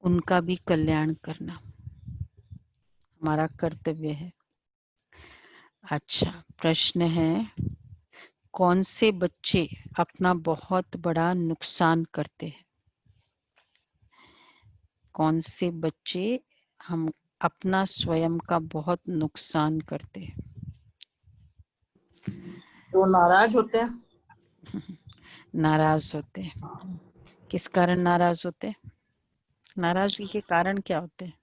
उनका भी कल्याण करना हमारा कर्तव्य है। अच्छा, प्रश्न है, कौन से बच्चे अपना बहुत बड़ा नुकसान करते हैं? कौन से बच्चे हम अपना स्वयं का बहुत नुकसान करते हैं? तो नाराज होते हैं। नाराज होते हैं। किस कारण नाराज होते हैं? नाराजगी के कारण क्या होते हैं?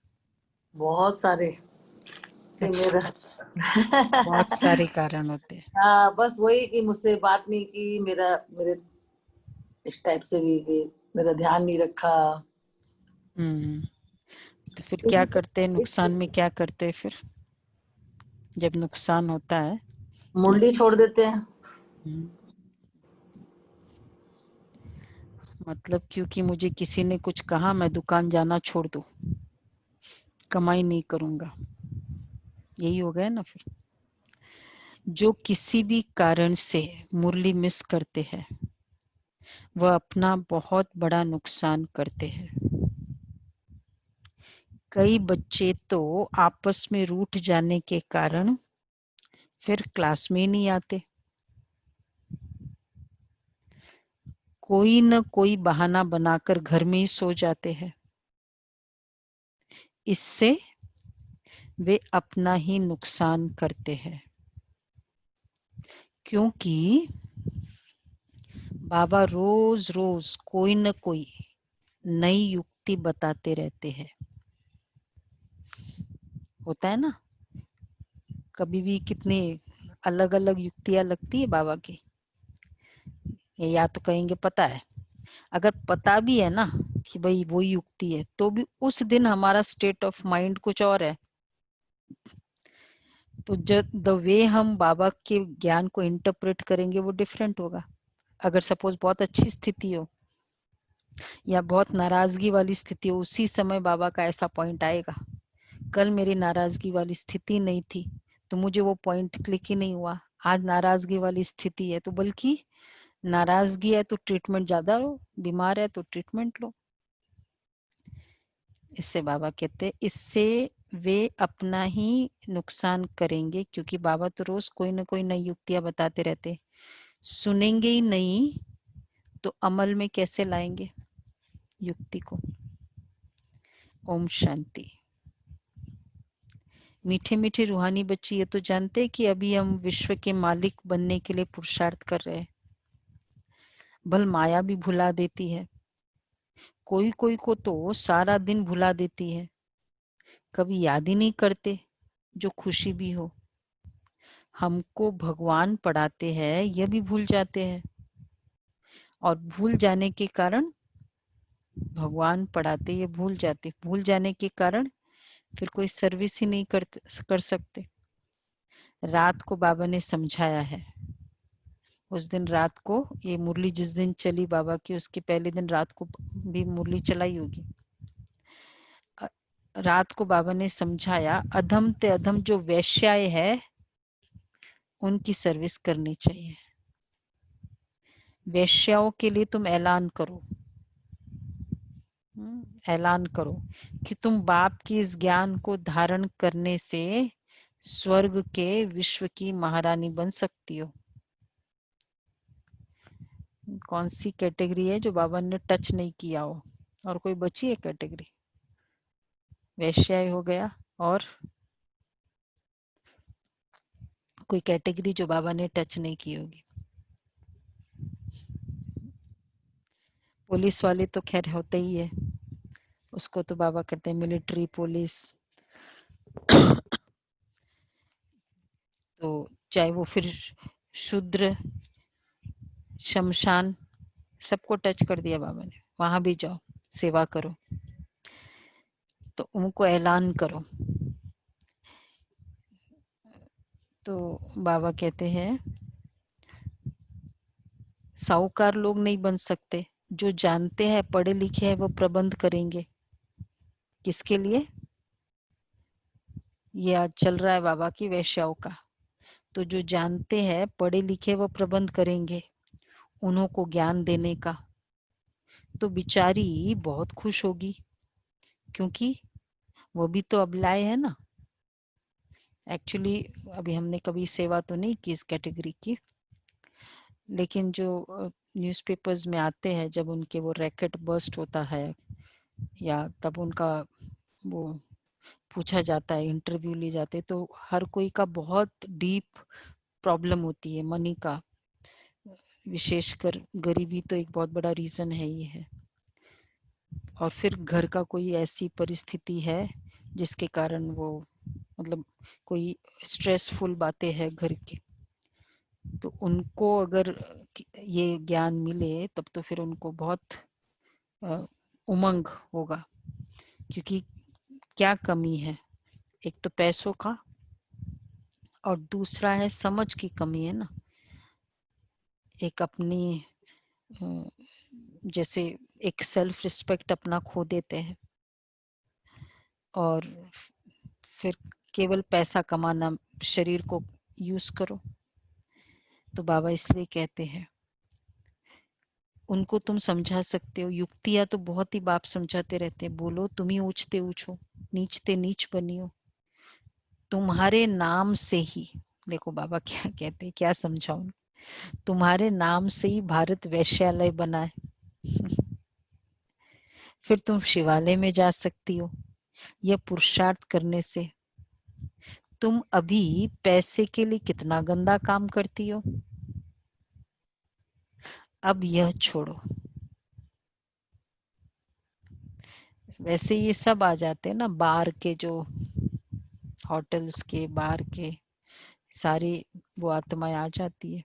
बहुत सारे। कि अच्छा, मेरा बहुत सारे कारण होते हैं। हाँ, बस वही कि मुझसे बात नहीं की, मेरे इस टाइप से भी कि मेरा ध्यान नहीं रखा। तो फिर क्या करते हैं? नुकसान में क्या करते हैं फिर जब नुकसान होता है? मुरली छोड़ देते हैं। हम्म, मतलब क्योंकि मुझे किसी ने कुछ कहा मैं दुकान जाना छोड़ दूं, कमाई नहीं करूंगा, यही हो गया ना फिर। जो किसी भी कारण से मुरली मिस करते हैं वह अपना बहुत बड़ा नुकसान करते हैं। कई बच्चे तो आपस में रूठ जाने के कारण फिर क्लास में ही नहीं आते। कोई न कोई बहाना बनाकर घर में ही सो जाते हैं। इससे वे अपना ही नुकसान करते हैं, क्योंकि बाबा रोज रोज कोई न कोई नई युक्ति बताते रहते हैं। होता है ना, कभी भी कितनी अलग अलग युक्तियां लगती है बाबा की। या तो कहेंगे पता है, अगर पता भी है ना कि भाई वो युक्ति है, तो भी उस दिन हमारा स्टेट ऑफ माइंड कुछ और है। तो जब द वे हम बाबा के ज्ञान को इंटरप्रेट करेंगे वो डिफरेंट होगा। अगर सपोज बहुत अच्छी स्थिति हो या बहुत नाराजगी वाली स्थिति हो, उसी समय बाबा का ऐसा पॉइंट आएगा, कल मेरी नाराजगी वाली स्थिति नहीं थी तो मुझे वो पॉइंट क्लिक ही नहीं हुआ, आज नाराजगी वाली स्थिति है तो बल्कि नाराजगी है तो ट्रीटमेंट ज्यादा लो, बीमार है तो ट्रीटमेंट लो। इससे बाबा कहते हैं इससे वे अपना ही नुकसान करेंगे, क्योंकि बाबा तो रोज कोई ना कोई नई युक्तियां बताते रहते। सुनेंगे ही नहीं तो अमल में कैसे लाएंगे युक्ति को? ओम शांति। मीठे मीठे रूहानी बच्चे ये तो जानते हैं कि अभी हम विश्व के मालिक बनने के लिए पुरुषार्थ कर रहे हैं। भल माया भी भुला देती है, कोई कोई को तो सारा दिन भुला देती है, कभी याद ही नहीं करते जो खुशी भी हो। हमको भगवान पढ़ाते हैं यह भी भूल जाते हैं, और भूल जाने के कारण भगवान पढ़ाते ये भूल जाते, भूल जाने के कारण फिर कोई सर्विस ही नहीं कर सकते। रात को बाबा ने समझाया है, उस दिन रात को ये मुरली जिस दिन चली बाबा की, उसके पहले दिन रात को भी मुरली चलाई होगी। रात को बाबा ने समझाया, अधम ते अधम जो वैश्याय है उनकी सर्विस करनी चाहिए। वैश्याओं के लिए तुम ऐलान करो, ऐलान करो कि तुम बाप की इस ज्ञान को धारण करने से स्वर्ग के विश्व की महारानी बन सकती हो। कौन सी कैटेगरी है जो बाबा ने टच नहीं किया हो? और कोई बची है कैटेगरी? वैश्याय हो गया, और कोई कैटेगरी जो बाबा ने टच नहीं की होगी? पुलिस वाले तो खैर होते ही है, उसको तो बाबा करते हैं मिलिट्री पुलिस। तो चाहे वो फिर शूद्र शमशान, सबको टच कर दिया बाबा ने, वहां भी जाओ सेवा करो। तो उनको ऐलान करो। तो बाबा कहते हैं साहूकार लोग नहीं बन सकते, जो जानते हैं पढ़े लिखे हैं वो प्रबंध करेंगे। किसके लिए? ये आज चल रहा है बाबा की वैश्याओं का। तो जो जानते हैं पढ़े लिखे वो प्रबंध करेंगे उन्हों को ज्ञान देने का। तो बिचारी बहुत खुश होगी क्योंकि वो भी तो अबलाए है ना। एक्चुअली अभी हमने कभी सेवा तो नहीं की इस कैटेगरी की, लेकिन जो न्यूज़पेपर्स में आते हैं जब उनके वो रैकेट बर्स्ट होता है, या तब उनका वो पूछा जाता है, इंटरव्यू लिए जाते, तो हर कोई का बहुत डीप प्रॉब्लम होती है मनी का। विशेषकर गरीबी तो एक बहुत बड़ा रीजन है ही है, और फिर घर का कोई ऐसी परिस्थिति है जिसके कारण वो, मतलब कोई स्ट्रेसफुल बातें हैं घर की, तो उनको अगर ये ज्ञान मिले तब तो फिर उनको बहुत उमंग होगा। क्योंकि क्या कमी है, एक तो पैसों का, और दूसरा है समझ की कमी है ना। एक अपनी जैसे एक सेल्फ रिस्पेक्ट अपना खो देते हैं, और फिर केवल पैसा कमाना, शरीर को यूज करो। तो बाबा इसलिए कहते हैं, उनको तुम समझा सकते हो, युक्तियां तो बहुत ही बाप समझाते रहते हैं, बोलो तुम ही ऊंचते ऊंचो, नीचते नीच बनियो, तुम्हारे नाम से ही। देखो बाबा क्या कहते हैं, क्या समझाऊं, तुम्हारे नाम से ही भारत वैश्यालय बना है। फिर तुम शिवालय में जा सकती हो, यह पुरुषार्थ करने से। तुम अभी पैसे के लिए कितना गंदा काम करती हो, अब यह छोड़ो। वैसे ये सब आ जाते हैं ना, बार के, जो होटल्स के बार के सारी वो आत्माएं आ जाती है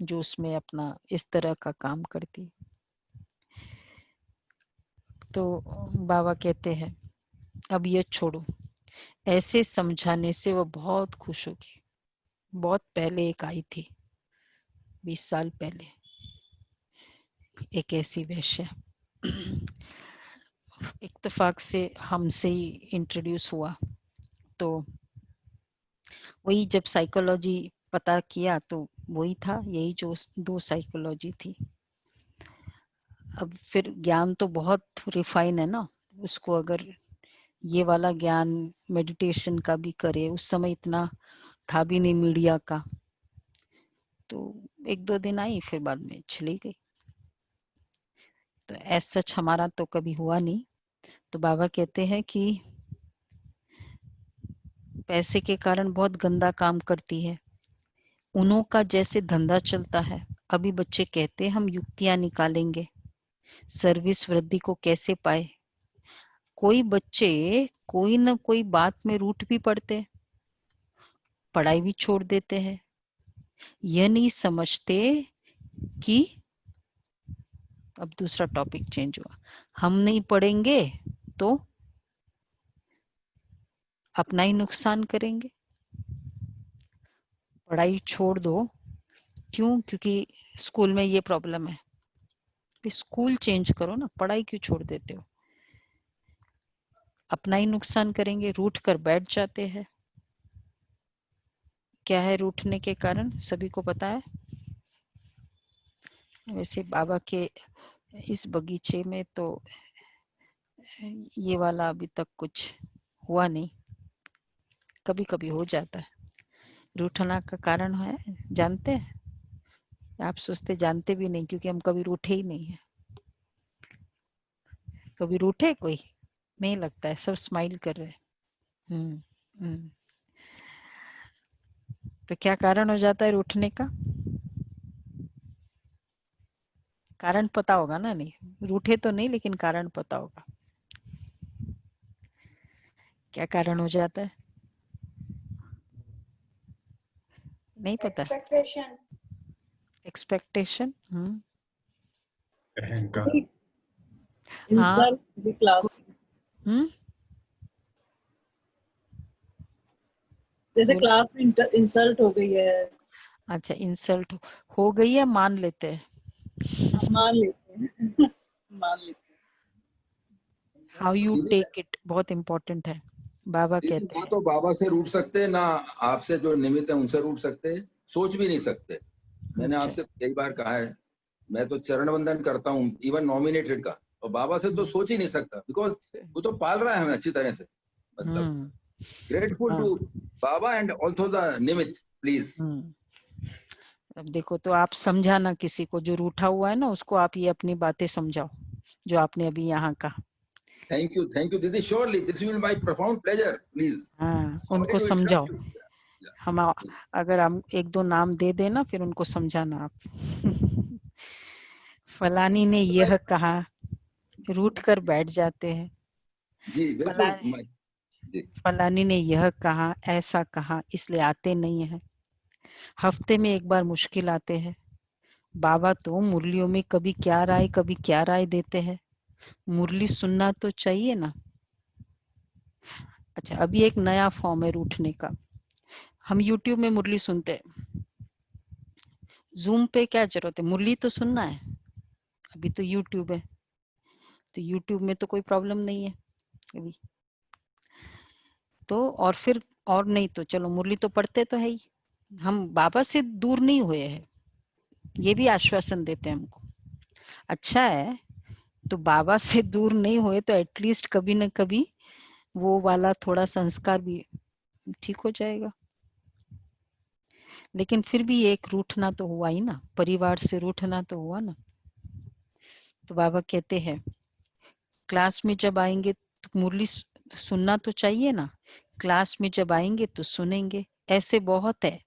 जो उसमें अपना इस तरह का काम करती है। तो बाबा कहते हैं अब ये छोड़ो। ऐसे समझाने से वो बहुत खुश होगी। बहुत पहले एक आई थी, 20 साल पहले, एक ऐसी वैश्या, इत्तेफाक से हमसे ही इंट्रोड्यूस हुआ। तो वही जब साइकोलॉजी पता किया तो वही था, यही जो 2 साइकोलॉजी थी। अब फिर ज्ञान तो बहुत रिफाइन है ना, उसको अगर ये वाला ज्ञान मेडिटेशन का भी करे, उस समय इतना था भी नहीं मीडिया का, तो 1-2 दिन आई फिर बाद में चली गई। तो ऐसा सच हमारा तो कभी हुआ नहीं। तो बाबा कहते हैं कि पैसे के कारण बहुत गंदा काम करती है, उन्हों का जैसे धंधा चलता है। अभी बच्चे कहते हैं हम युक्तियां निकालेंगे, सर्विस वृद्धि को कैसे पाए। कोई बच्चे कोई न कोई बात में रूठ भी पड़ते, पढ़ाई भी छोड़ देते हैं। यह नहीं समझते कि, अब दूसरा टॉपिक चेंज हुआ, हम नहीं पढ़ेंगे तो अपना ही नुकसान करेंगे, पढ़ाई छोड़ दो। क्यों? क्योंकि स्कूल में ये प्रॉब्लम है। स्कूल चेंज करो ना, पढ़ाई क्यों छोड़ देते हो? अपना ही नुकसान करेंगे, रूठ कर बैठ जाते हैं। क्या है रूठने के कारण, सभी को पता है। वैसे बाबा के इस बगीचे में तो ये वाला अभी तक कुछ हुआ नहीं, कभी कभी हो जाता है। रूठना का कारण है, जानते हैं? आप सोचते जानते भी नहीं, क्योंकि हम कभी रूठे ही नहीं है। कभी रूठे कोई नहीं लगता है, सब स्माइल कर रहे हैं। हम्म। तो क्या कारण हो जाता है रूठने का? कारण पता होगा ना, नहीं रूठे तो नहीं, लेकिन कारण पता होगा। क्या कारण हो जाता है? नहीं पता। एक्सपेक्टेशन। एक्सपेक्टेशन। अहंकार। हाँ। क्लास हम्म। जैसे बोल। क्लास में इंसल्ट हो गई है, अच्छा, इंसल्ट हो गई है, मान लेते हैं। हम मान लेते हैं। मान लेते हाउ यू टेक इट बहुत इम्पोर्टेंट है। बाबा दीदी, कहते ना हैं तो बाबा से रूठ सकते, ना आपसे जो निमित्त है उनसे रूठ सकते, सोच भी नहीं सकते। मैंने अच्छा, आपसे कई बार कहा है, मैं तो चरण वंदन करता हूँ, इवन नॉमिनेटेड का, और बाबा से तो सोच ही नहीं सकता, बिकॉज वो तो पाल रहा है हमें अच्छी तरह से। मतलब grateful to Baba and also the Nimit, please. अब देखो, तो आप समझाना किसी को जो रूठा हुआ है ना, उसको आप ये अपनी बातें समझाओ जो आपने अभी यहाँ कहा। थैंक यू दीदी, surely this will my profound pleasure, please. हाँ, उनको समझाओ। हम अगर हम एक दो नाम दे देना, फिर उनको समझाना आप। फलानी ने यह कहा, रूठ कर बैठ जाते हैं। जी बिल्कुल। फलानी ने यह कहा, ऐसा कहा, इसलिए आते नहीं है। हफ्ते में एक बार मुश्किल आते हैं। बाबा तो मुरलियों में कभी क्या राय देते हैं। मुरली सुनना तो चाहिए ना। अच्छा, अभी एक नया फॉर्म है रूठने का। हम YouTube में मुरली सुनते हैं, Zoom पे क्या जरूरत है, मुरली तो सुनना है। अभी तो YouTube है, तो YouTube में तो कोई प्रॉब्लम नहीं है अभी तो। और फिर और नहीं तो चलो, मुरली तो पढ़ते तो है ही। हम बाबा से दूर नहीं हुए हैं, ये भी आश्वासन देते हैं हमको। अच्छा है, तो बाबा से दूर नहीं हुए तो एटलीस्ट कभी न कभी वो वाला थोड़ा संस्कार भी ठीक हो जाएगा। लेकिन फिर भी एक रूठना तो हुआ ही ना, परिवार से रूठना तो हुआ ना। तो बाबा कहते हैं, क्लास में जब आएंगे तो मुरली सुनना तो चाहिए ना। क्लास में जब आएंगे तो सुनेंगे। ऐसे बहुत है,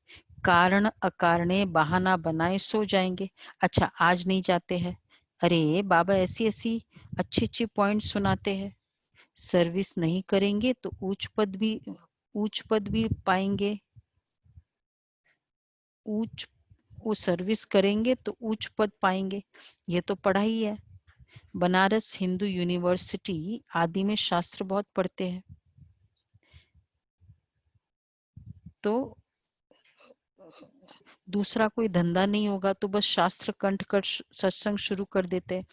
कारण अकारणे बहाना बनाए सो जाएंगे। अच्छा, आज नहीं जाते हैं। अरे बाबा ऐसी ऐसी अच्छी अच्छी पॉइंट सुनाते हैं। सर्विस नहीं करेंगे तो उच्च पद भी पाएंगे। वो सर्विस करेंगे तो उच्च पद पाएंगे। ये तो पढ़ाई है। बनारस हिंदू यूनिवर्सिटी आदि में शास्त्र बहुत पढ़ते हैं। तो दूसरा कोई धंधा नहीं होगा तो बस शास्त्र कंठ कर सत्संग शुरू कर देते हैं।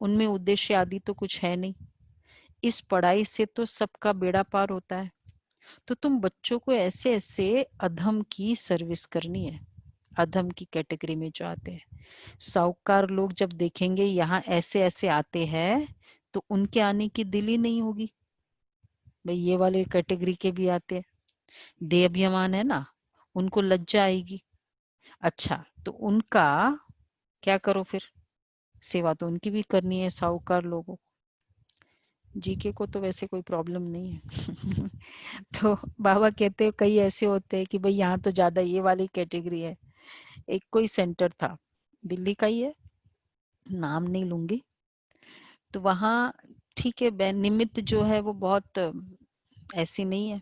उनमें उद्देश्य आदि तो कुछ है नहीं। इस पढ़ाई से तो सबका बेड़ा पार होता है। तो तुम बच्चों को ऐसे ऐसे अधम की सर्विस करनी है। अधम की कैटेगरी में जो आते हैं, साहूकार लोग जब देखेंगे यहाँ ऐसे ऐसे आते हैं तो उनके आने की दिल ही नहीं होगी। भाई ये वाले कैटेगरी के भी आते हैं, देहाभिमान है ना, उनको लज्जा आएगी। अच्छा, तो उनका क्या करो फिर, सेवा तो उनकी भी करनी है साहूकार लोगों। जीके को तो वैसे कोई प्रॉब्लम नहीं है। तो बाबा कहते हैं कई ऐसे होते हैं कि भाई यहाँ तो ज्यादा ये वाली कैटेगरी है। एक कोई सेंटर था, दिल्ली का ही है, नाम नहीं लूंगी। तो वहाँ ठीक है, निमित्त जो है वो बहुत ऐसी नहीं है,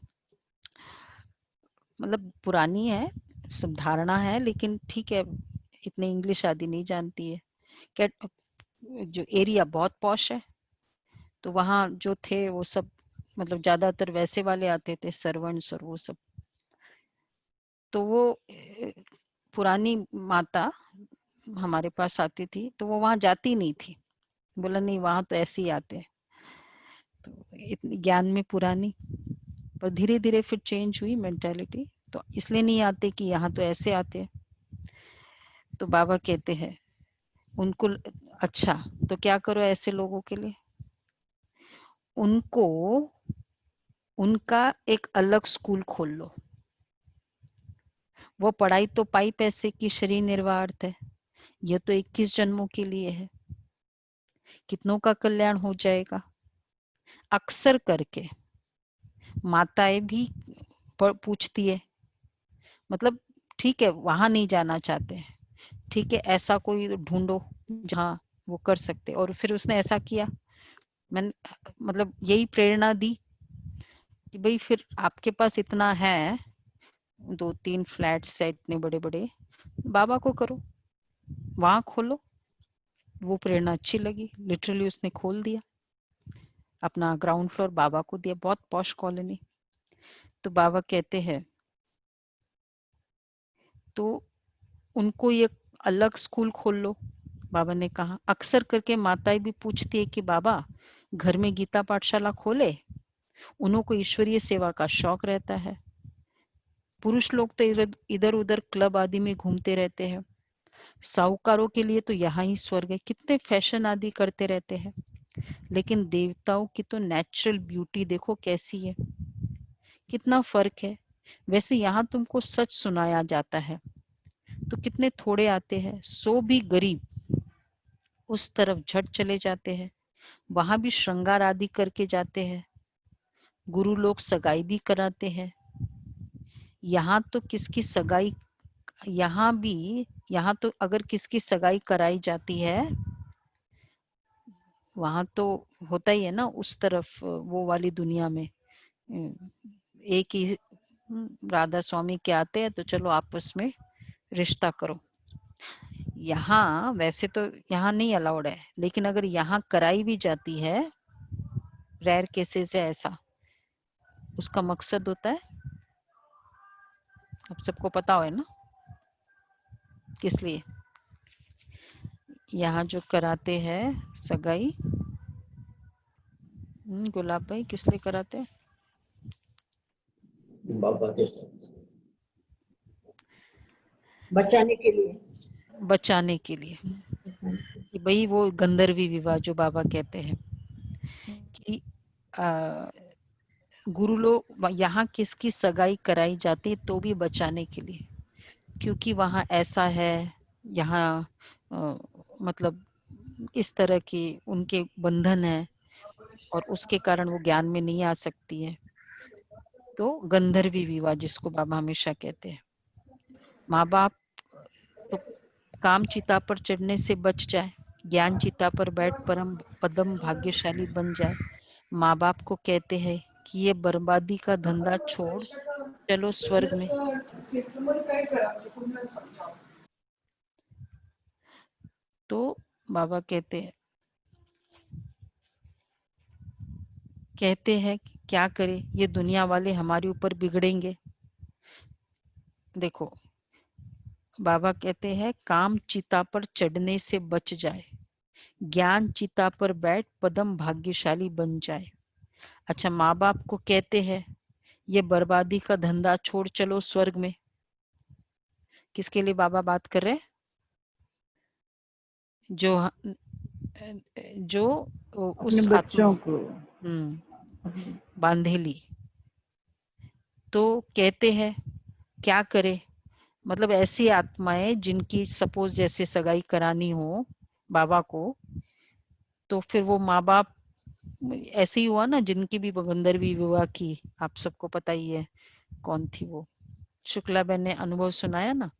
मतलब पुरानी है, सब धारणा है, लेकिन ठीक है, इतने इंग्लिश आदि नहीं जानती है। जो एरिया बहुत पॉश है, तो वहाँ जो थे वो सब, मतलब ज्यादातर वैसे वाले आते थे, सर्वेंट्स और वो सब। तो वो पुरानी माता हमारे पास आती थी, तो वो वहां जाती नहीं थी। बोला नहीं, वहां तो ऐसे ही आते हैं। तो इतनी ज्ञान में पुरानी, पर धीरे धीरे फिर चेंज हुई मेंटालिटी, तो इसलिए नहीं आते कि यहाँ तो ऐसे आते हैं। तो बाबा कहते हैं उनको, अच्छा तो क्या करो ऐसे लोगों के लिए, उनको उनका एक अलग स्कूल खोल लो। वो पढ़ाई तो पाई पैसे की, शरीर निर्वाह है। यह तो 21 जन्मों के लिए है, कितनों का कल्याण हो जाएगा। अक्सर करके माताएं भी पूछती है, मतलब ठीक है वहां नहीं जाना चाहते हैं, ठीक है ऐसा कोई ढूंढो जहाँ वो कर सकते। और फिर उसने ऐसा किया, मैंने मतलब यही प्रेरणा दी कि भाई फिर आपके पास इतना है, 2-3 फ्लैट्स है इतने बड़े बड़े, बाबा को करो, वहां खोलो। वो प्रेरणा अच्छी लगी, लिटरली उसने खोल दिया, अपना ग्राउंड फ्लोर बाबा को दिया, बहुत पॉश कॉलोनी। तो बाबा कहते हैं तो उनको ये अलग स्कूल खोल लो। बाबा ने कहा, अक्सर करके माताएं भी पूछती है कि बाबा घर में गीता पाठशाला खोले। उनको ईश्वरीय सेवा का शौक रहता है। पुरुष लोग तो इधर उधर क्लब आदि में घूमते रहते हैं। साहूकारों के लिए तो यहाँ ही स्वर्ग है, कितने फैशन आदि करते रहते हैं। लेकिन देवताओं की तो नेचुरल ब्यूटी देखो कैसी है, कितना फर्क है। वैसे यहाँ तुमको सच सुनाया जाता है तो कितने थोड़े आते हैं, सो भी गरीब उस तरफ झट चले जाते हैं, वहां भी श्रृंगार आदि करके जाते हैं, गुरु लोग सगाई भी कराते हैं। यहाँ तो किसकी सगाई, यहाँ तो अगर किसकी सगाई कराई जाती है, वहां तो होता ही है ना उस तरफ, वो वाली दुनिया में एक ही राधा स्वामी के आते हैं तो चलो आपस में रिश्ता करो। यहाँ वैसे तो यहाँ नहीं अलाउड है, लेकिन अगर यहाँ कराई भी जाती है, रेयर केसेस है ऐसा, उसका मकसद होता है, अब सबको पता हो ना किस लिए यहाँ जो कराते हैं सगाई। गुलाब भाई किस लिए कराते हैं? बाबा के बचाने के लिए। बचाने के लिए कि भाई वो गंधर्वी विवाह जो बाबा कहते हैं कि गुरु लोग यहाँ किसकी सगाई कराई जाती है तो भी बचाने के लिए, क्योंकि वहाँ ऐसा है, यहाँ मतलब इस तरह की उनके बंधन है और उसके कारण वो ज्ञान में नहीं आ सकती है। तो गंधर्वी विवाह जिसको बाबा हमेशा कहते हैं। माँ बाप तो काम चिता पर चढ़ने से बच जाए, ज्ञान चिता पर बैठ परम पदम भाग्यशाली बन जाए। माँ बाप को कहते हैं कि ये बर्बादी का धंधा छोड़ चलो स्वर्ग में। तो बाबा कहते हैं क्या करें, ये दुनिया वाले हमारे ऊपर बिगड़ेंगे। देखो बाबा कहते हैं काम चिता पर चढ़ने से बच जाए, ज्ञान चिता पर बैठ पदम भाग्यशाली बन जाए। अच्छा, माँ बाप को कहते हैं ये बर्बादी का धंधा छोड़ चलो स्वर्ग में। किसके लिए बाबा बात कर रहे हैं? जो उस बच्चों को बांधेली। तो कहते हैं क्या करे, मतलब ऐसी आत्माएं जिनकी सपोज जैसे सगाई करानी हो बाबा को, तो फिर वो माँ बाप ऐसे ही हुआ ना, जिनकी भी गंधर्वी विवाह की, आप सबको पता ही है कौन थी वो, शुक्ला बहन ने अनुभव सुनाया ना।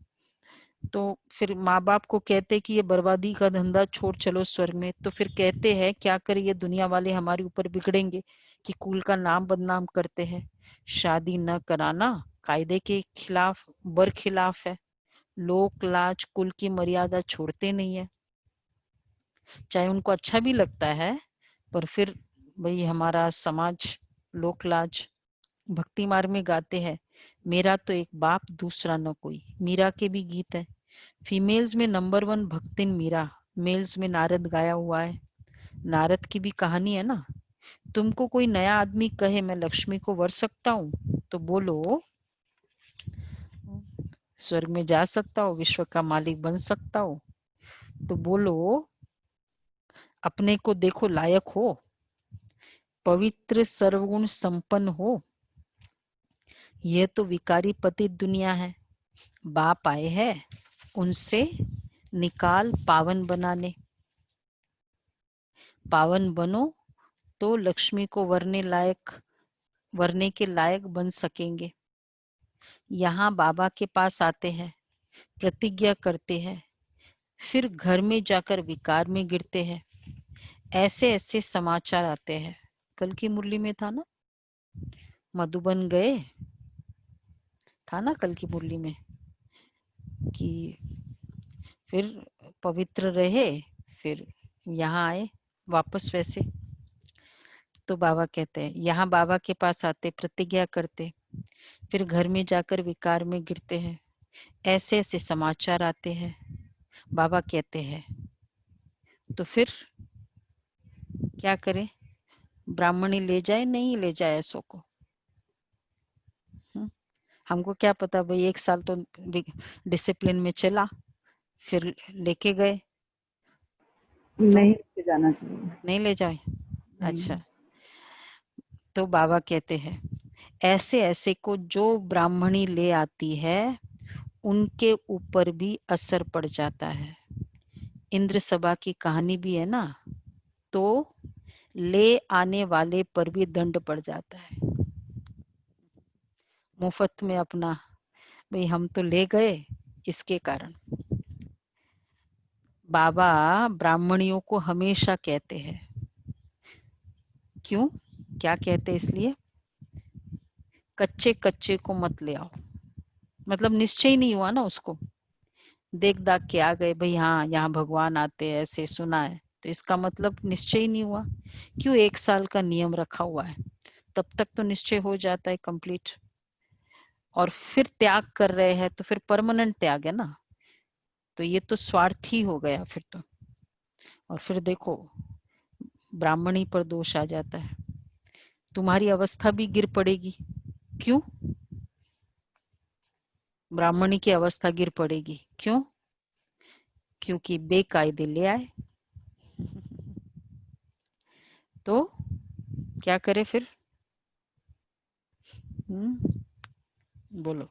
तो फिर माँ बाप को कहते कि ये बर्बादी का धंधा छोड़ चलो स्वर्ग में। तो फिर कहते हैं क्या करे, ये दुनिया वाले हमारे ऊपर बिगड़ेंगे कि कुल का नाम बदनाम करते हैं, शादी न कराना कायदे के खिलाफ, बरखिलाफ है, लोक लाज कुल की मर्यादा छोड़ते नहीं है। चाहे उनको अच्छा भी लगता है, पर फिर भाई हमारा समाज लोक लाज। भक्ति मार्ग में गाते हैं मेरा तो एक बाप दूसरा न कोई, मीरा के भी गीत है। फीमेल्स में नंबर 1 भक्तिन मीरा, मेल्स में नारद गाया हुआ है। नारद की भी कहानी है ना। तुमको कोई नया आदमी कहे मैं लक्ष्मी को वर सकता हूँ, तो बोलो स्वर्ग में जा सकता हो, विश्व का मालिक बन सकता हो, तो बोलो अपने को देखो लायक हो, पवित्र सर्वगुण संपन्न हो। यह तो विकारी पति दुनिया है, बाप आए हैं उनसे निकाल पावन बनाने। पावन बनो तो लक्ष्मी को वरने के लायक बन सकेंगे। यहाँ बाबा के पास आते हैं, प्रतिज्ञा करते हैं, फिर घर में जाकर विकार में गिरते हैं। ऐसे ऐसे समाचार आते हैं। कल की मुरली में था ना, मधुबन गए था ना कल की मुरली में, कि फिर पवित्र रहे, फिर यहाँ आए वापस वैसे। तो बाबा कहते हैं यहाँ बाबा के पास आते, प्रतिज्ञा करते, फिर घर में जाकर विकार में गिरते हैं। ऐसे ऐसे समाचार आते हैं। बाबा कहते हैं तो फिर क्या करें, ब्राह्मणी ले जाए नहीं ले जाए ऐसों को। हमको क्या पता भाई, 1 साल तो डिसिप्लिन में चला, फिर लेके गए, नहीं लेके जाना चाहिए। नहीं ले जाए? नहीं। अच्छा, तो बाबा कहते हैं ऐसे ऐसे को जो ब्राह्मणी ले आती है उनके ऊपर भी असर पड़ जाता है। इंद्र सभा की कहानी भी है ना, तो ले आने वाले पर भी दंड पड़ जाता है। मुफ्त में अपना, भाई हम तो ले गए इसके कारण। बाबा ब्राह्मणियों को हमेशा कहते हैं, क्यों, क्या कहते हैं? इसलिए कच्चे कच्चे को मत ले आओ। मतलब निश्चय नहीं हुआ ना उसको, देख दाख के आ गए, भाई हाँ यहाँ भगवान आते हैं ऐसे सुना है, तो इसका मतलब निश्चय नहीं हुआ। क्यों? 1 साल का नियम रखा हुआ है, तब तक तो निश्चय हो जाता है कंप्लीट। और फिर त्याग कर रहे हैं तो फिर परमानेंट त्याग है ना, तो ये तो स्वार्थी हो गया फिर तो। और फिर देखो ब्राह्मणी पर दोष आ जाता है, तुम्हारी अवस्था भी गिर पड़ेगी। क्यों? ब्राह्मणी की अवस्था गिर पड़ेगी, क्यों? क्योंकि बेकायदे ले आए। तो क्या करे फिर? बोलो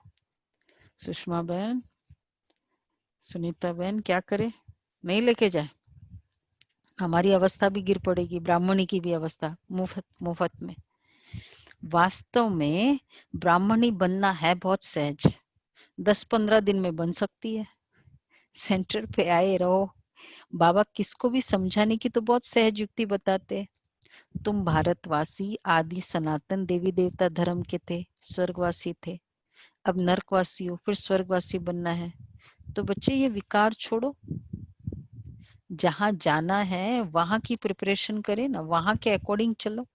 सुषमा बहन, सुनीता बहन, क्या करे? नहीं लेके जाए? हमारी अवस्था भी गिर पड़ेगी, ब्राह्मणी की भी अवस्था, मुफ्त मुफ्त में। वास्तव में ब्राह्मणी बनना है बहुत सहज, 10-15 दिन में बन सकती है। सेंटर पे आए रहो। बाबा किसको भी समझाने की तो बहुत सहज युक्ति बताते। तुम भारतवासी आदि सनातन देवी देवता धर्म के थे, स्वर्गवासी थे, अब नरकवासी हो, फिर स्वर्गवासी बनना है। तो बच्चे ये विकार छोड़ो, जहां जाना है वहां की प्रिपरेशन करें ना, वहां के अकॉर्डिंग चलो।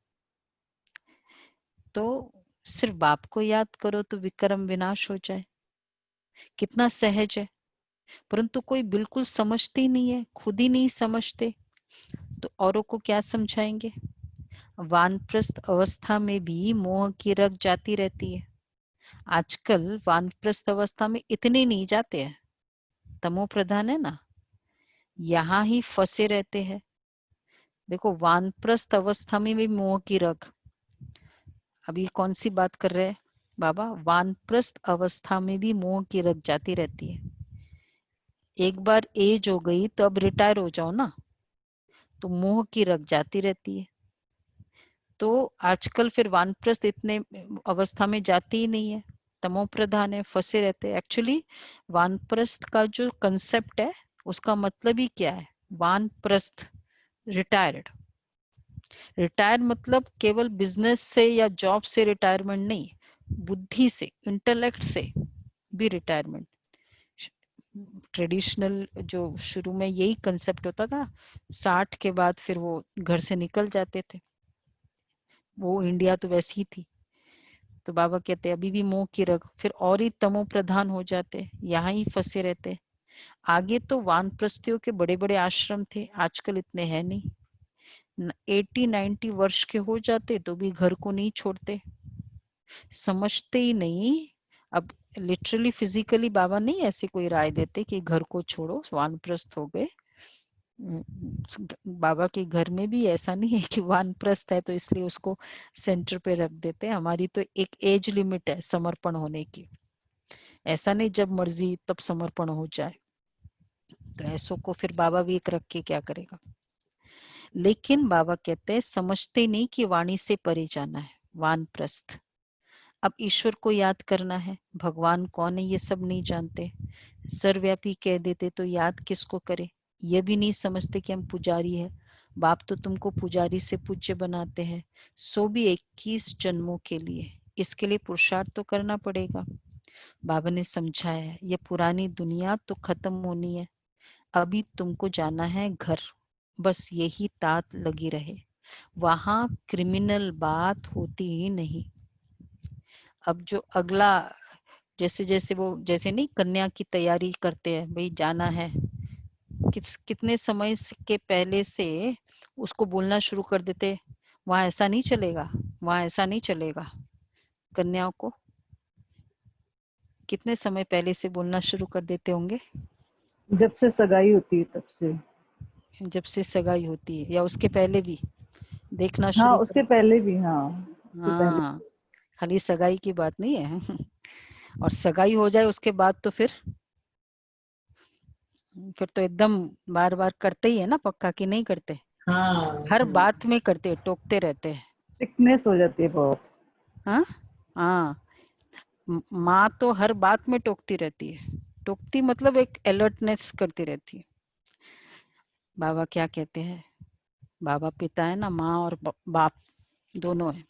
तो सिर्फ बाप को याद करो तो विक्रम विनाश हो जाए, कितना सहज है। परंतु कोई बिल्कुल समझते ही नहीं है, खुद ही नहीं समझते, तो औरों को क्या समझाएंगे? वानप्रस्थ अवस्था में भी मोह की रग जाती रहती है। आजकल वानप्रस्थ अवस्था में इतने नहीं जाते हैं, तमो प्रधान है ना, यहाँ ही फंसे रहते हैं। देखो वानप्रस्थ अवस्था में भी मोह की रग, अभी कौन सी बात कर रहे हैं बाबा? वानप्रस्थ अवस्था में भी मोह की रग जाती रहती है। एक बार एज हो गई तो अब रिटायर हो जाओ ना, तो मोह की रग जाती रहती है। तो आजकल फिर वानप्रस्थ इतने अवस्था में जाती ही नहीं है, तमो प्रधान है, फंसे रहते हैं। एक्चुअली वानप्रस्थ का जो कंसेप्ट है उसका मतलब ही क्या है? वानप्रस्थ, रिटायर्ड। रिटायर मतलब केवल बिजनेस से या जॉब से रिटायरमेंट नहीं, बुद्धि से, इंटेलेक्ट से भी रिटायरमेंट। ट्रेडिशनल जो शुरू में यही कंसेप्ट होता था, 60 के बाद फिर वो घर से निकल जाते थे, वो इंडिया तो वैसी ही थी। तो बाबा कहते अभी भी मोह की रग, फिर और ही तमो प्रधान हो जाते, यहाँ ही फंसे रहते। आगे तो वानप्रस्थियों के बड़े बड़े आश्रम थे, आजकल इतने हैं नहीं। 80-90 वर्ष के हो जाते तो भी घर को नहीं छोड़ते, समझते ही नहीं। अब लिटरली फिजिकली बाबा नहीं ऐसे कोई राय देते कि घर को छोड़ो, वानप्रस्थ हो गए। बाबा के घर में भी ऐसा नहीं है कि वानप्रस्थ है तो इसलिए उसको सेंटर पे रख देते। हमारी तो एक एज लिमिट है समर्पण होने की, ऐसा नहीं जब मर्जी तब समर्पण हो जाए। तो ऐसों को फिर बाबा भी एक रख के क्या करेगा? लेकिन बाबा कहते हैं समझते नहीं कि वाणी से परे जाना है, वानप्रस्थ। अब ईश्वर को याद करना है, भगवान कौन है ये सब नहीं जानते, सर्वव्यापी कह देते तो याद किसको करे? ये भी नहीं समझते कि हम पुजारी है, बाप तो तुमको पुजारी से पूज्य बनाते हैं, सो भी 21 जन्मों के लिए। इसके लिए पुरुषार्थ तो करना पड़ेगा। बाबा ने समझाया है ये पुरानी दुनिया तो खत्म होनी है, अभी तुमको जाना है घर, बस यही तात लगी रहे, वहां क्रिमिनल बात होती ही नहीं। अब जो अगला, जैसे जैसे वो जैसे नहीं कन्या की तैयारी करते हैं, भाई जाना है, कितने समय के पहले से उसको बोलना शुरू कर देते, वहां ऐसा नहीं चलेगा, वहां ऐसा नहीं चलेगा। कन्याओं को कितने समय पहले से बोलना शुरू कर देते होंगे? जब से सगाई होती है तब से। जब से सगाई होती है या उसके पहले भी देखना हाँ शुरू उसके करें? पहले भी, हाँ उसके पहले। हाँ, खाली सगाई की बात नहीं है। और सगाई हो जाए उसके बाद तो फिर तो एकदम बार बार करते ही है ना, पक्का कि नहीं करते? हाँ हर बात में करते, टोकते रहते हैं। सिकनेस हो जाती है बहुत। हाँ हाँ, माँ तो हर बात में टोकती रहती है। टोकती मतलब एक अलर्टनेस करती रहती है। बाबा क्या कहते हैं, बाबा पिता है ना, माँ और बाप दोनों है। तो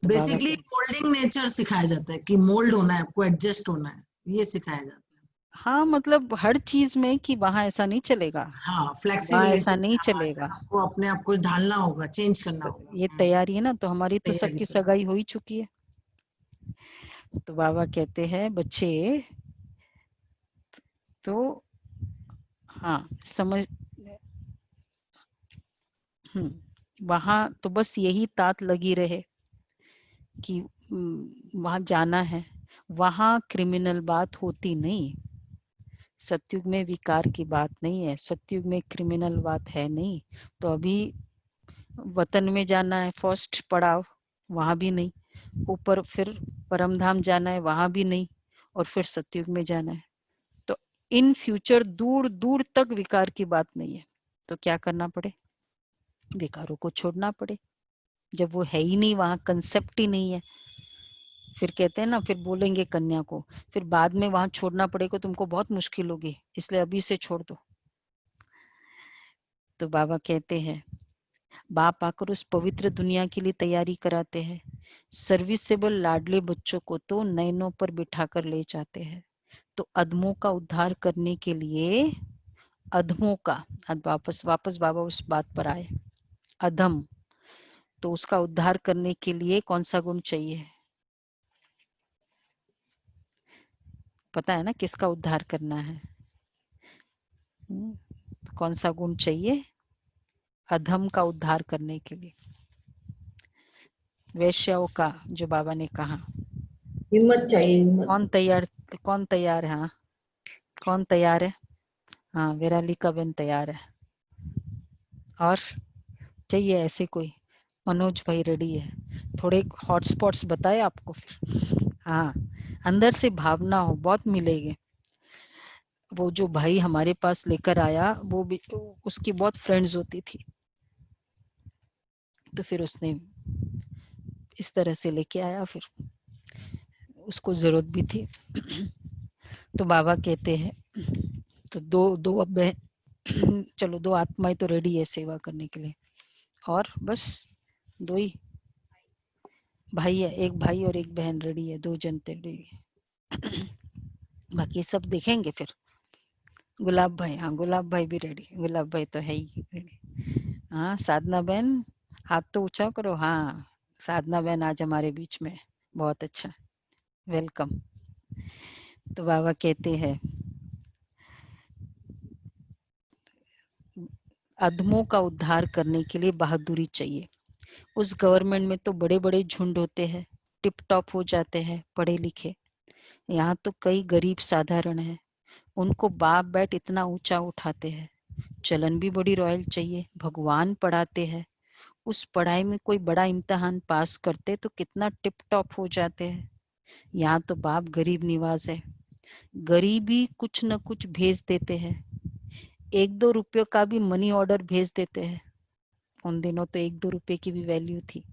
बाबा बेसिकली मोल्डिंग नेचर सिखाया जाता है कि मोल्ड होना है, आपको एडजस्ट होना है, ये सिखाया जाता है। हाँ, मतलब हर चीज में कि वहां ऐसा नहीं चलेगा, हाँ, वहां ऐसा फ्लेक्सिबिलिटी, नहीं हाँ, चलेगा। आपको अपने आप को ढालना होगा, चेंज करना तो होगा। ये तैयारी है ना, तो हमारी तो तैयारी सबकी करना। सगाई हो ही चुकी है। तो बाबा कहते हैं बच्चे, तो हाँ समझ, वहां तो बस यही तात लगी रहे कि वहां जाना है, वहां क्रिमिनल बात होती नहीं। सतयुग में विकार की बात नहीं है, सतयुग में क्रिमिनल बात है नहीं। तो अभी वतन में जाना है, फर्स्ट पड़ाव, वहां भी नहीं। ऊपर फिर परमधाम जाना है, वहां भी नहीं। और फिर सतयुग में जाना है। तो इन फ्यूचर दूर दूर तक विकार की बात नहीं है। तो क्या करना पड़े, विकारों को छोड़ना पड़े। जब वो है ही नहीं, वहां कंसेप्ट ही नहीं है, फिर कहते हैं ना, फिर बोलेंगे कन्या को, फिर बाद में वहां छोड़ना पड़ेगा, तुमको बहुत मुश्किल होगी, इसलिए अभी से छोड़ दो। तो बाबा कहते हैं, बाप आकर उस पवित्र दुनिया के लिए तैयारी कराते हैं। सर्विसेबल लाडले बच्चों को तो नैनों पर बिठाकर ले जाते हैं। तो अधमों का उद्धार करने के लिए, अधमों का, वापस वापस बाबा उस बात पर आए, अधम, तो उसका उद्धार करने के लिए कौन सा गुण चाहिए? पता है ना किसका उद्धार करना है? कौन सा गुण चाहिए अधम का उद्धार करने के लिए? वैश्याओं का, जो बाबा ने कहा। हिम्मत चाहिए, हिम्मत। कौन तैयार है? हाँ, कौन तैयार है? हाँ, वेरालिका बेन तैयार है। और चाहिए ऐसे कोई? मनोज भाई रेडी है। थोड़े हॉटस्पॉट्स बताए आपको फिर? हाँ, अंदर से भावना हो, बहुत मिलेंगे। वो जो भाई हमारे पास लेकर आया, वो भी उसकी बहुत फ्रेंड्स होती थी, तो फिर उसने इस तरह से लेके आया, फिर उसको जरूरत भी थी। तो बाबा कहते हैं, तो दो अब चलो, दो आत्माएं तो रेडी है सेवा करने के लिए, और बस दो ही भाई है, एक भाई और एक बहन रेडी है, 2 जनते रेडी है। बाकी सब देखेंगे फिर। गुलाब भाई, हाँ गुलाब भाई भी रेडी, गुलाब भाई तो है ही रेडी। हाँ, साधना बहन हाथ तो ऊंचा करो। हाँ, साधना बहन आज हमारे बीच में, बहुत अच्छा, वेलकम। तो बाबा कहते हैं, अधमों का उद्धार करने के लिए बहादुरी चाहिए। उस गवर्नमेंट में तो बड़े बड़े झुंड होते हैं, टिप टॉप हो जाते हैं पढ़े लिखे। यहाँ तो कई गरीब साधारण हैं, उनको बाप बैठ इतना ऊंचा उठाते हैं। चलन भी बड़ी रॉयल चाहिए, भगवान पढ़ाते हैं। उस पढ़ाई में कोई बड़ा इम्तिहान पास करते तो कितना टिप टॉप हो जाते हैं। यहाँ तो बाप गरीब निवाज है, गरीबी कुछ न कुछ भेज देते हैं। 1-2 रुपयों का भी मनी ऑर्डर भेज देते हैं। उन दिनों तो 1-2 रुपए की भी वैल्यू थी।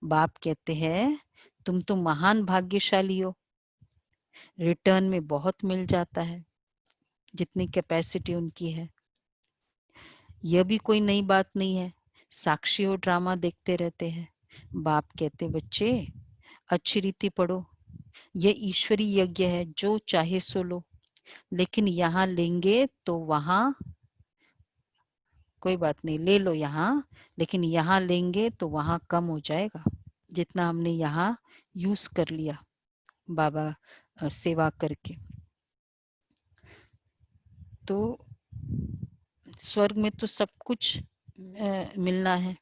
बाप कहते हैं, तुम तो महान भाग्यशाली हो, रिटर्न में बहुत मिल जाता है, जितनी कैपेसिटी उनकी है। यह भी कोई नई बात नहीं है, साक्षी हो ड्रामा देखते रहते हैं। बाप कहते, बच्चे अच्छी रीति पढ़ो, यह ईश्वरी यज्ञ है, जो चाहे सो लो, लेकिन यहाँ लेंगे तो वहां कोई बात नहीं, ले लो यहाँ, लेकिन यहाँ लेंगे तो वहां कम हो जाएगा, जितना हमने यहाँ यूज कर लिया बाबा सेवा करके। तो स्वर्ग में तो सब कुछ मिलना है।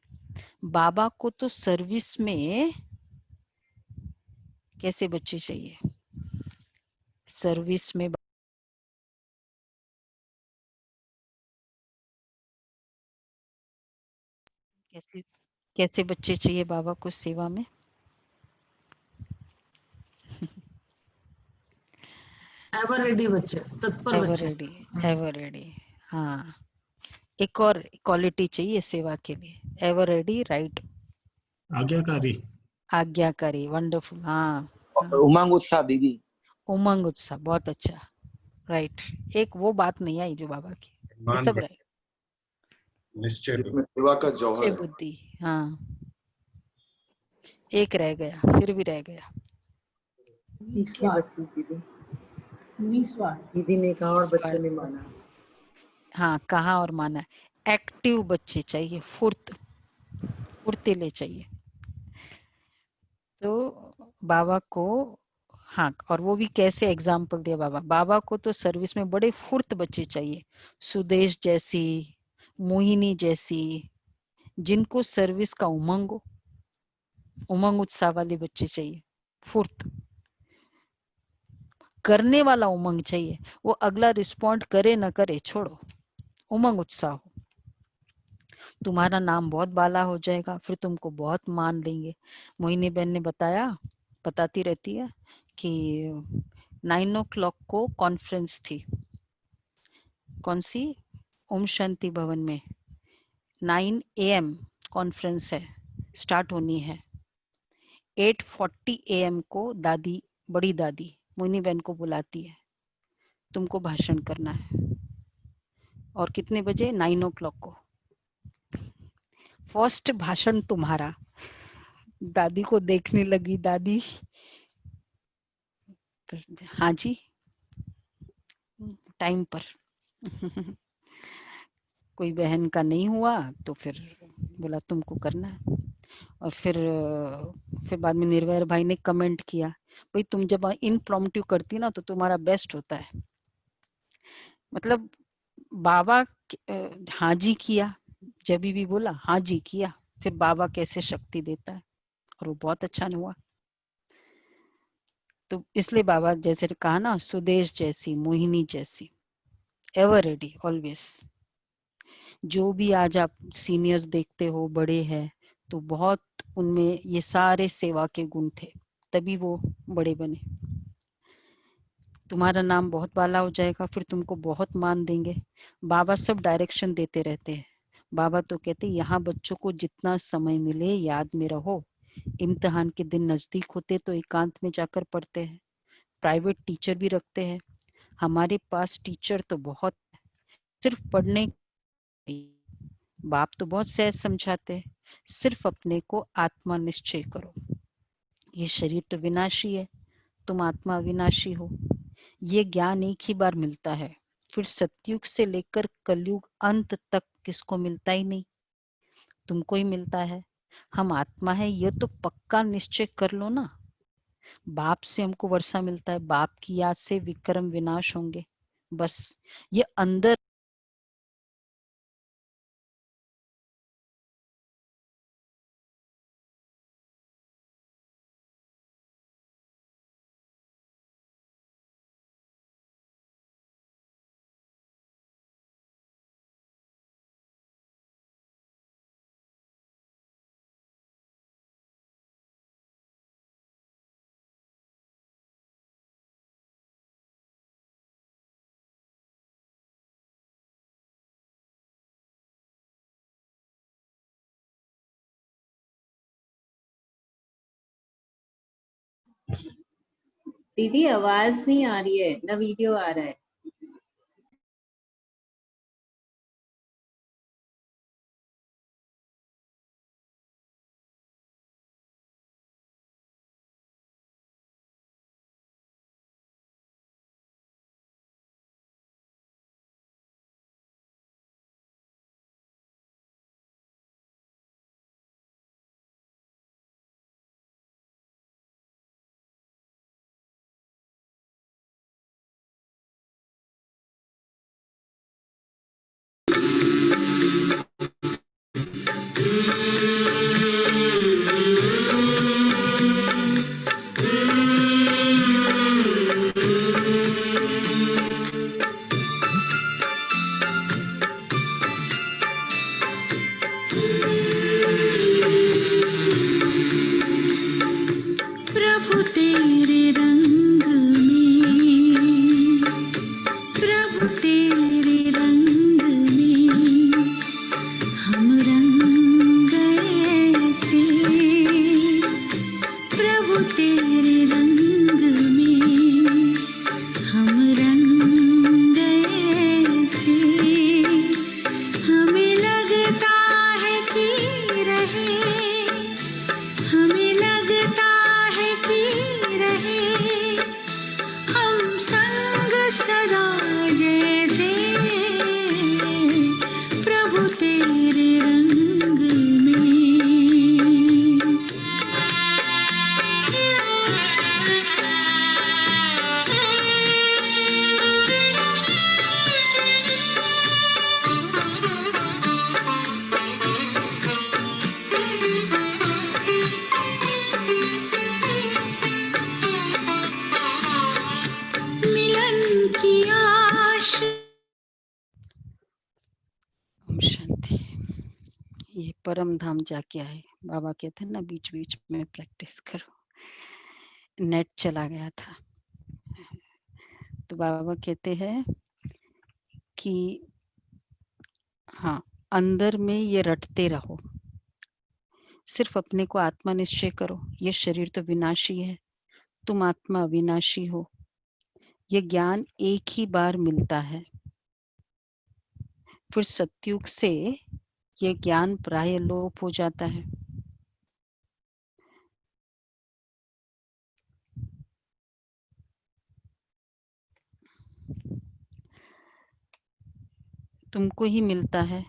बाबा को तो सर्विस में कैसे बच्चे चाहिए? सर्विस में कैसे कैसे बच्चे चाहिए बाबा को सेवा में? एवर रेडी बच्चे, तत्पर एवर बच्चे। Ready, ever ready. हाँ, एक और क्वालिटी चाहिए सेवा के लिए, एवर रेडी, राइट। आज्ञाकारी। आज्ञाकारी, वंडरफुल। हाँ हाँ, उमंग उत्साह दीदी। उमंग उत्साह, बहुत अच्छा, राइट। एक वो बात नहीं आई जो बाबा की, ये सब राइट। निश्चय जिसमें सेवा का जौहर निश्चय है। बुद्धि, हाँ। एक रह गया, फिर भी रह गया। निस्वार्थ दीदी, निस्वार्थ। दीदी ने कहा और बच्चों ने स्वार्थ। माना। हाँ, कहा और माना। एक्टिव बच्चे चाहिए, फुर्तीले चाहिए। तो बाबा को, हाँ, और वो भी कैसे एग्जाम्पल दिया बाबा, बाबा को तो सर्विस में बड़े फुर्त बच्चे चाहिए, सुदेश जैसी, मोहिनी जैसी, जिनको सर्विस का उमंग हो, उमंग उत्साह वाले बच्चे चाहिए, फुर्त करने वाला उमंग चाहिए। वो अगला रिस्पॉन्ड करे ना करे छोड़ो, उमंग उत्साह हो। तुम्हारा नाम बहुत बाला हो जाएगा, फिर तुमको बहुत मान लेंगे। मोहिनी बहन ने बताती रहती है कि 9 o'clock को कॉन्फ्रेंस थी, कौन सी, ओम शांति भवन में 9 AM कॉन्फ्रेंस है, स्टार्ट होनी है। 8:40 AM को दादी, बड़ी दादी मोहिनी बहन को बुलाती है, तुमको भाषण करना है। और कितने बजे, 9 o'clock को फर्स्ट भाषण तुम्हारा। दादी को देखने लगी, दादी हाँ जी, टाइम पर। कोई बहन का नहीं हुआ तो फिर बोला तुमको करना है। और फिर बाद में निर्वैर भाई ने कमेंट किया, भाई तुम जब इनप्रॉम्प्टू करती ना तो तुम्हारा बेस्ट होता है। मतलब बाबा हाँ जी किया, जब भी बोला हाँ जी किया, फिर बाबा कैसे शक्ति देता है, और वो बहुत अच्छा हुआ। तो इसलिए बाबा जैसे कहा ना, सुदेश जैसी, मोहिनी जैसी, एवर रेडी, ऑलवेज। जो भी आज आप सीनियर्स देखते हो, बड़े हैं, तो बहुत उनमें ये सारे सेवा के गुण थे, तभी वो बड़े बने। तुम्हारा नाम बहुत बाला हो जाएगा, फिर तुमको बहुत मान देंगे। बाबा सब डायरेक्शन देते रहते हैं। बाबा तो कहते यहाँ बच्चों को जितना समय मिले याद में रहो, इम्तिहान के दिन नजदीक होते तो एकांत में जाकर पढ़ते हैं, प्राइवेट टीचर भी रखते हैं। हमारे पास टीचर तो बहुत, सिर्फ पढ़ने, बाप तो बहुत सहज समझाते हैं, सिर्फ अपने को आत्मा निश्चय करो। ये शरीर तो विनाशी है, तुम आत्मा अविनाशी हो। ये ज्ञान एक ही बार मिलता है, फिर सतयुग से लेकर कलयुग अंत तक किसको मिलता ही नहीं, तुमको ही मिलता है। हम आत्मा है ये तो पक्का निश्चय कर लो ना। बाप से हमको वर्षा मिलता है, बाप की याद से विक्रम विनाश होंगे, बस ये अंदर दीदी आवाज नहीं आ रही है ना, वीडियो आ रहा है। परम धाम जाके आए। बाबा कहते हैं ना बीच बीच में प्रैक्टिस करो। नेट चला गया था तो बाबा कहते हैं कि हाँ, अंदर में ये रटते रहो, सिर्फ अपने को आत्मा निश्चय करो। ये शरीर तो विनाशी है, तुम आत्मा अविनाशी हो। ये ज्ञान एक ही बार मिलता है। फिर सतयुग से ये ज्ञान प्राय लोप हो जाता है। तुमको ही मिलता है।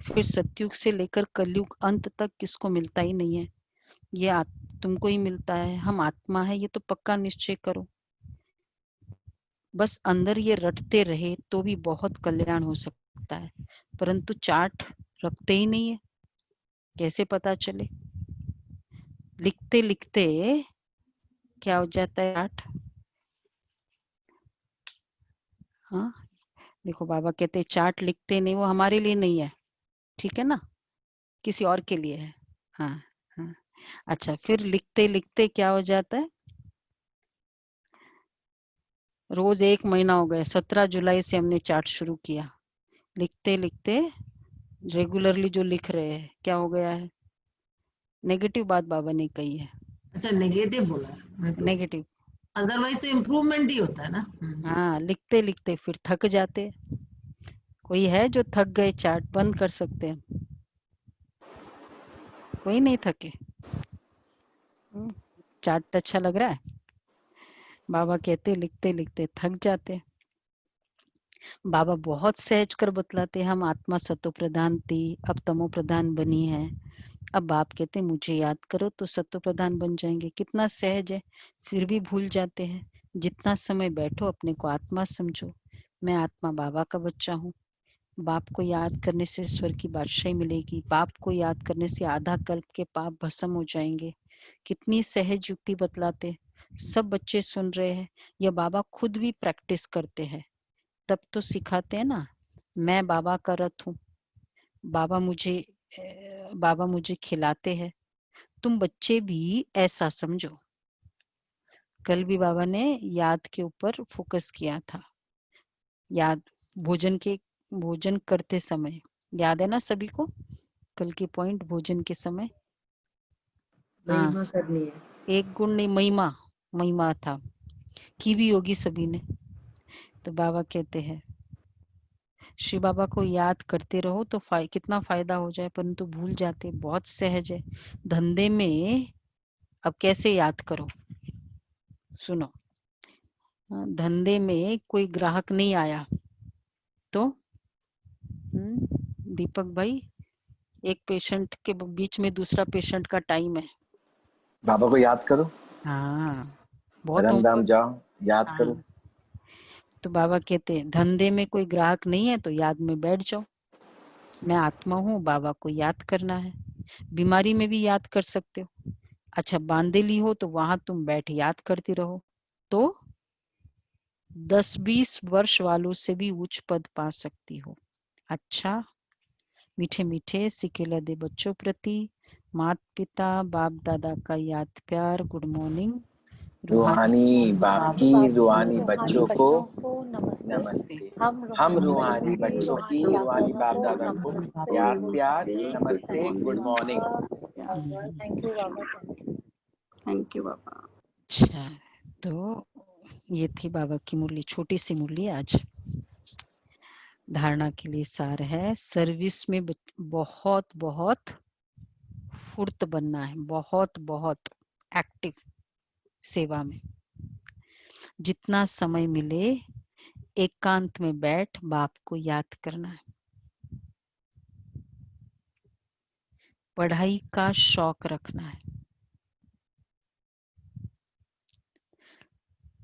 फिर सतयुग से लेकर कलयुग अंत तक किसको मिलता ही नहीं है। ये तुमको ही मिलता है। हम आत्मा है ये तो पक्का निश्चय करो। बस अंदर ये रटते रहे तो भी बहुत कल्याण हो सकता है, परंतु चार्ट रखते ही नहीं है। कैसे पता चले? लिखते लिखते क्या हो जाता है चार्ट। हाँ देखो बाबा कहते हैं चार्ट लिखते नहीं, वो हमारे लिए नहीं है, ठीक है ना, किसी और के लिए है। हाँ हाँ अच्छा, फिर लिखते लिखते क्या हो जाता है। रोज 1 महीना हो गया, 17 जुलाई से हमने चार्ट शुरू किया। लिखते लिखते रेगुलरली जो लिख रहे हैं क्या हो गया है। नेगेटिव बात बाबा ने कही है। अच्छा नेगेटिव बोला मैं तो, नेगेटिव। अदरवाइज तो इम्प्रूवमेंट ही होता है ना। हाँ लिखते लिखते फिर थक जाते। कोई है जो थक गए चार्ट बंद कर सकते हैं? कोई नहीं थके। चार्ट अच्छा लग रहा है। बाबा कहते लिखते लिखते थक जाते। बाबा बहुत सहज कर बतलाते, हम आत्मा सतो प्रधान थी, अब तमो प्रधान बनी है। अब बाप कहते मुझे याद करो तो सत्व प्रधान बन जाएंगे। कितना सहज है, फिर भी भूल जाते हैं। जितना समय बैठो अपने को आत्मा समझो। मैं आत्मा बाबा का बच्चा हूँ। बाप को याद करने से स्वर्ग की बादशाही मिलेगी। बाप को याद करने से आधा कल्प के पाप भस्म हो जाएंगे। कितनी सहज युक्ति बतलाते। सब बच्चे सुन रहे हैं, या बाबा खुद भी प्रैक्टिस करते हैं। तब तो सिखाते हैं ना, मैं बाबा का रथ हूँ, बाबा मुझे खिलाते हैं। तुम बच्चे भी ऐसा समझो। कल भी बाबा ने याद के ऊपर फोकस किया था। याद भोजन करते समय, याद है ना सभी को कल की पॉइंट, भोजन के समय। हाँ महिमा करनी है। एक गुण नहीं, महिमा था, की भी होगी सभी ने। तो बाबा कहते हैं श्री बाबा को याद करते रहो तो कितना फायदा हो जाए, परंतु भूल जाते। बहुत सहज है। धंधे में अब कैसे याद करो, सुनो। धंधे में कोई ग्राहक नहीं आया तो दीपक भाई, एक पेशेंट के बीच में दूसरा पेशेंट का टाइम है। बाबा को याद करो। हाँ बहुत रंगधाम जाओ, याद हाँ। करो। तो बाबा कहते हैं धंधे में कोई ग्राहक नहीं है तो याद में बैठ जाओ। मैं आत्मा हूँ, बाबा को याद करना है। बीमारी में भी याद कर सकते हो। अच्छा बांदेली हो तो वहां तुम बैठ याद करती रहो, तो 10-20 वर्ष वालों से भी उच्च पद पा सकती हो। अच्छा मीठे मीठे सिकेला दे बच्चों प्रति माता पिता बाप दादा का याद प्यार। Good morning. रूहानी बाप की रूहानी बच्चों को नमस्ते। हम रूहानी बच्चों की रूहानी बाप दादा को याद प्यार नमस्ते, गुड मॉर्निंग। थैंक यू बाबा। अच्छा तो ये थी बाबा की मुरली, छोटी सी मुरली। आज धारणा के लिए सार है, सर्विस में बहुत बहुत फुर्त बनना है, बहुत बहुत एक्टिव सेवा में। जितना समय मिले एकांत में बैठ बाप को याद करना है। पढ़ाई का शौक रखना है।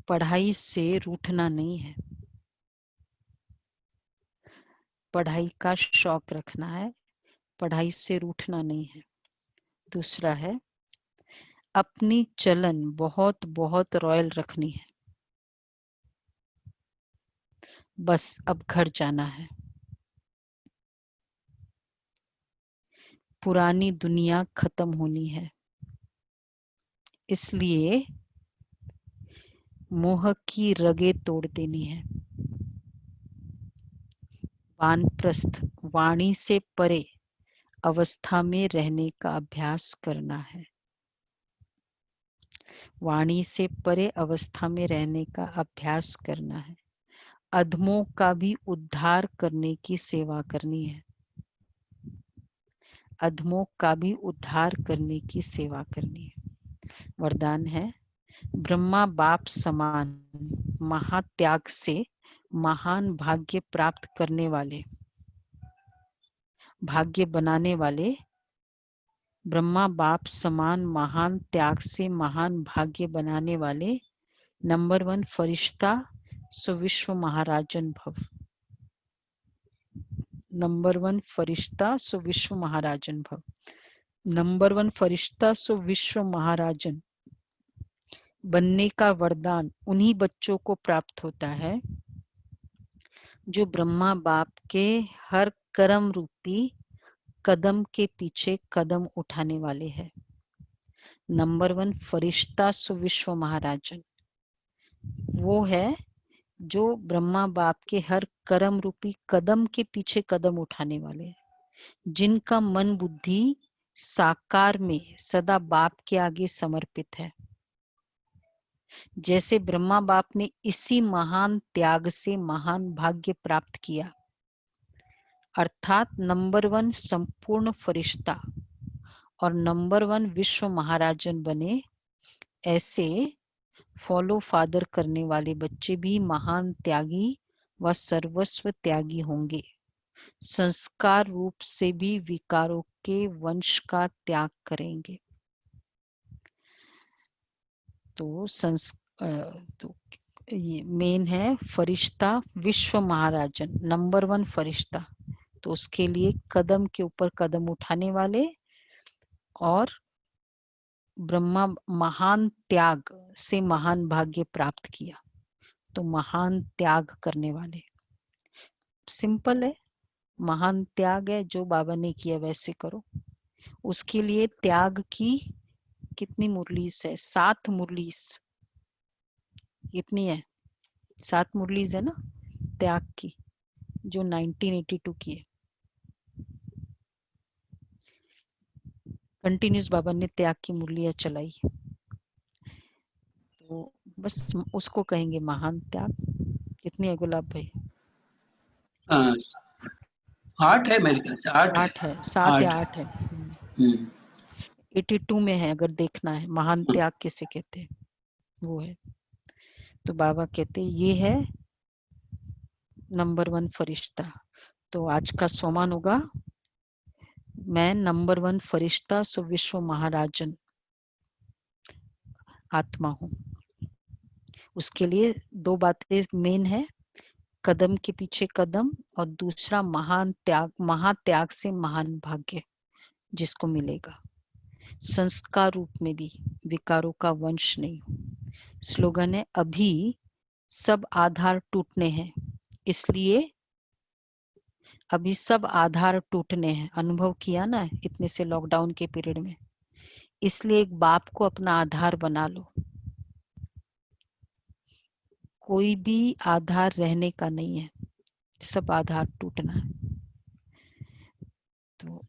पढ़ाई से रूठना नहीं है, पढ़ाई का शौक रखना है, पढ़ाई से रूठना नहीं है। दूसरा है अपनी चलन बहुत बहुत रॉयल रखनी है। बस अब घर जाना है। पुरानी दुनिया खत्म होनी है, इसलिए मोह की रगें तोड़ देनी है। वानप्रस्थ वाणी से परे अवस्था में रहने का अभ्यास करना है। वाणी से परे अवस्था में रहने का अभ्यास करना है। अधमों का भी उद्धार करने की सेवा करनी है। अधमों का भी उद्धार करने की सेवा करनी है। वरदान है, ब्रह्मा बाप समान महात्याग से महान भाग्य प्राप्त करने वाले, भाग्य बनाने वाले, ब्रह्मा बाप समान महान त्याग से महान भाग्य बनाने वाले नंबर 1 फरिश्ता सो विश्व महाराजन भव। नंबर 1 फरिश्ता सो विश्व महाराजन भव। नंबर 1 फरिश्ता सो विश्व महाराजन बनने का वरदान उन्हीं बच्चों को प्राप्त होता है जो ब्रह्मा बाप के हर कर्म रूपी कदम के पीछे कदम उठाने वाले हैं। नंबर 1 फरिश्ता सो विश्व महाराजन वो है जो ब्रह्मा बाप के हर कर्म रूपी कदम के पीछे कदम उठाने वाले हैं, जिनका मन बुद्धि साकार में सदा बाप के आगे समर्पित है। जैसे ब्रह्मा बाप ने इसी महान त्याग से महान भाग्य प्राप्त किया, अर्थात नंबर 1 संपूर्ण फरिश्ता और नंबर 1 विश्व महाराजन बने, ऐसे फॉलो फादर करने वाले बच्चे भी महान त्यागी व सर्वस्व त्यागी होंगे। संस्कार रूप से भी विकारों के वंश का त्याग करेंगे। तो ये मेन है फरिश्ता विश्व महाराजन, नंबर 1 फरिश्ता। तो उसके लिए कदम के ऊपर कदम उठाने वाले और ब्रह्मा महान त्याग से महान भाग्य प्राप्त किया, तो महान त्याग करने वाले। सिंपल है, महान त्याग है, जो बाबा ने किया वैसे करो। उसके लिए त्याग की कितनी मुरलीस है? 7 मुरलीस। कितनी है? 7 मुरलीस है ना त्याग की, जो 1982 की है। कंटिन्यूस बाबा ने त्याग की मुरलियां चलाई, तो बस उसको कहेंगे महान त्याग। कितनी है गुलाब भाई? 8 है मेरे ख्याल से। 8 है, 7 या 8 है। 82 में है, अगर देखना है महान त्याग किसे कहते हैं वो है। तो बाबा कहते ये है नंबर 1 फरिश्ता। तो आज का सोमान होगा, मैं नंबर 1 फरिश्ता सो विश्व महाराजन आत्मा हूँ। उसके लिए 2 बातें मेन है, कदम के पीछे कदम, और दूसरा महान त्याग, महात्याग से महान भाग्य जिसको मिलेगा। संस्कार रूप में भी विकारों का वंश नहीं हो। स्लोगन है, अभी सब आधार टूटने हैं, इसलिए अभी सब आधार टूटने हैं। अनुभव किया ना इतने से लॉकडाउन के पीरियड में, इसलिए एक बाप को अपना आधार बना लो। कोई भी आधार रहने का नहीं है, सब आधार टूटना है। तो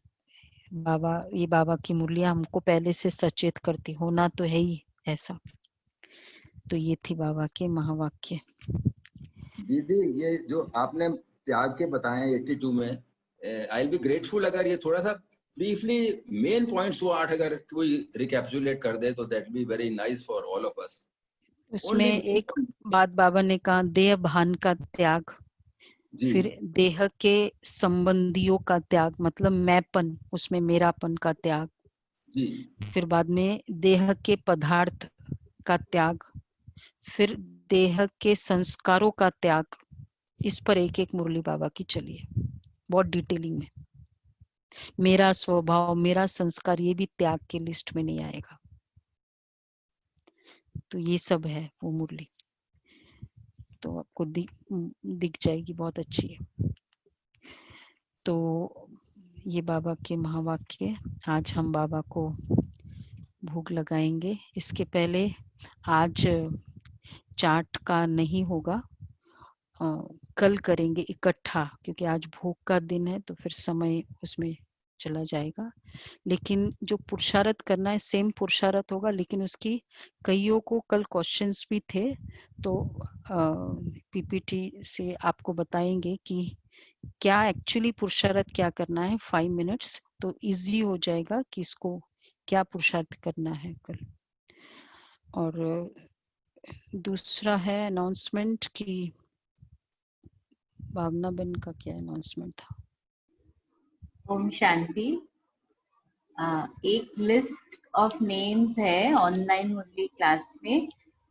बाबा, ये बाबा की मुरलियां हमको पहले से सचेत करती, होना तो है ही ऐसा। तो ये थी बाबा के महावाक्य। दीदी, ये जो आपने त्याग के बताए 82 में, आई विल बी ग्रेटफुल अगर ये थोड़ा सा ब्रीफली मेन पॉइंट्स वो 8 अगर कोई रिकैप्सुलेट कर दे तो that be very nice for all of us. उसमें एक बात बाबा ने कहा, देह भान का त्याग, फिर देह के संबंधियों का त्याग, मतलब मैंपन, उसमें मेरापन का त्याग, फिर बाद में देह के पदार्थ का त्याग, फिर देह के संस्कारों का त्याग। इस पर एक एक मुरली बाबा की चली है बहुत डिटेलिंग में। मेरा स्वभाव, मेरा संस्कार, ये भी त्याग के लिस्ट में नहीं आएगा। तो ये सब है वो मुरली, तो आपको दिख जाएगी, बहुत अच्छी है। तो ये बाबा के महावाक्य। आज हम बाबा को भोग लगाएंगे। इसके पहले आज चार्ट का नहीं होगा, कल करेंगे इकट्ठा, क्योंकि आज भोग का दिन है तो फिर समय उसमें चला जाएगा। लेकिन जो पुरुषार्थ करना है सेम पुरुषार्थ होगा, लेकिन उसकी कईयों को कल क्वेश्चंस भी थे, तो पीपीटी से आपको बताएंगे कि क्या एक्चुअली पुरुषार्थ क्या करना है 5 मिनट्स, तो इजी हो जाएगा कि इसको क्या पुरुषार्थ करना है कल। और दूसरा है अनाउंसमेंट की, भावना बहन का क्या अनाउंसमेंट था? ओम शांति। एक लिस्ट ऑफ नेम्स है ऑनलाइन मुरली क्लास में,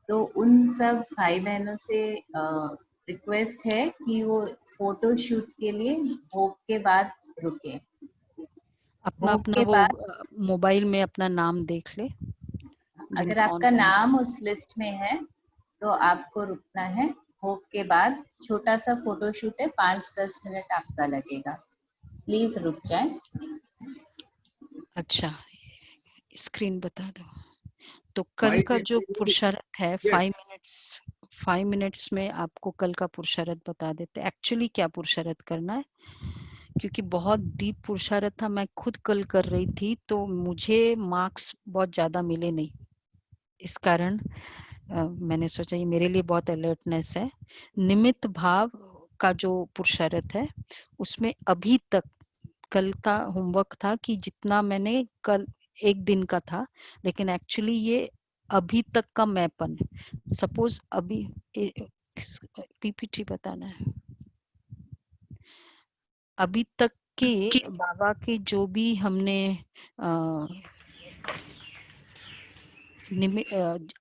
तो उन सब भाई बहनों से रिक्वेस्ट है कि वो फोटो शूट के लिए भोग के बाद रुके। अपना भोग अपना के वो बाद मोबाइल में अपना नाम देख ले। अगर जिनका आपका online- नाम उस लिस्ट में है तो आपको रुकना है। भोग के बाद छोटा सा फोटो शूट है, 5-10 मिनट आपका लगेगा, प्लीज रुक जाए। अच्छा, स्क्रीन बता दो। तो कल का जो पुरुषार्थ है 5 मिनट्स में आपको कल का पुरुषार्थ बता देते। एक्चुअली क्या पुरुषार्थ करना है, क्योंकि बहुत डीप पुरुषार्थ था, मैं खुद कल कर रही थी तो मुझे मार्क्स बहुत ज्यादा मिले नहीं। इस कारण मैंने सोचा ये मेरे लिए बहुत अलर्टनेस है। निमित्त भाव का जो पुरुषार्थ है उसमें अभी तक कल का होमवर्क था कि जितना मैंने कल एक दिन का था, लेकिन एक्चुअली ये अभी तक का मैपन। सपोज अभी पीपीटी बताना है, अभी तक के बाबा के जो भी हमने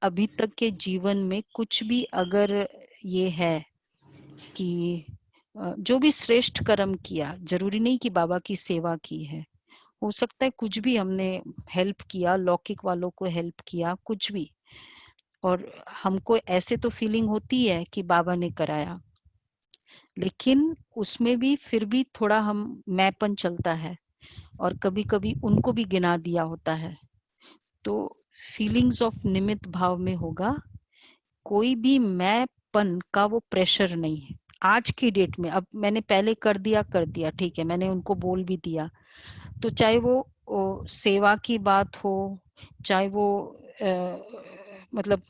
अभी तक के जीवन में कुछ भी अगर ये है कि जो भी श्रेष्ठ कर्म किया, जरूरी नहीं कि बाबा की सेवा की है, हो सकता है कुछ भी हमने हेल्प किया, लौकिक वालों को हेल्प किया, कुछ भी, और हमको ऐसे तो फीलिंग होती है कि बाबा ने कराया, लेकिन उसमें भी फिर भी थोड़ा हम मैपन चलता है और कभी कभी उनको भी गिना दिया होता है। तो फीलिंग्स ऑफ निमित्त भाव में होगा, कोई भी मैंपन का वो प्रेशर नहीं है आज की डेट में। अब मैंने पहले कर दिया ठीक है, मैंने उनको बोल भी दिया, तो चाहे वो सेवा की बात हो, चाहे वो मतलब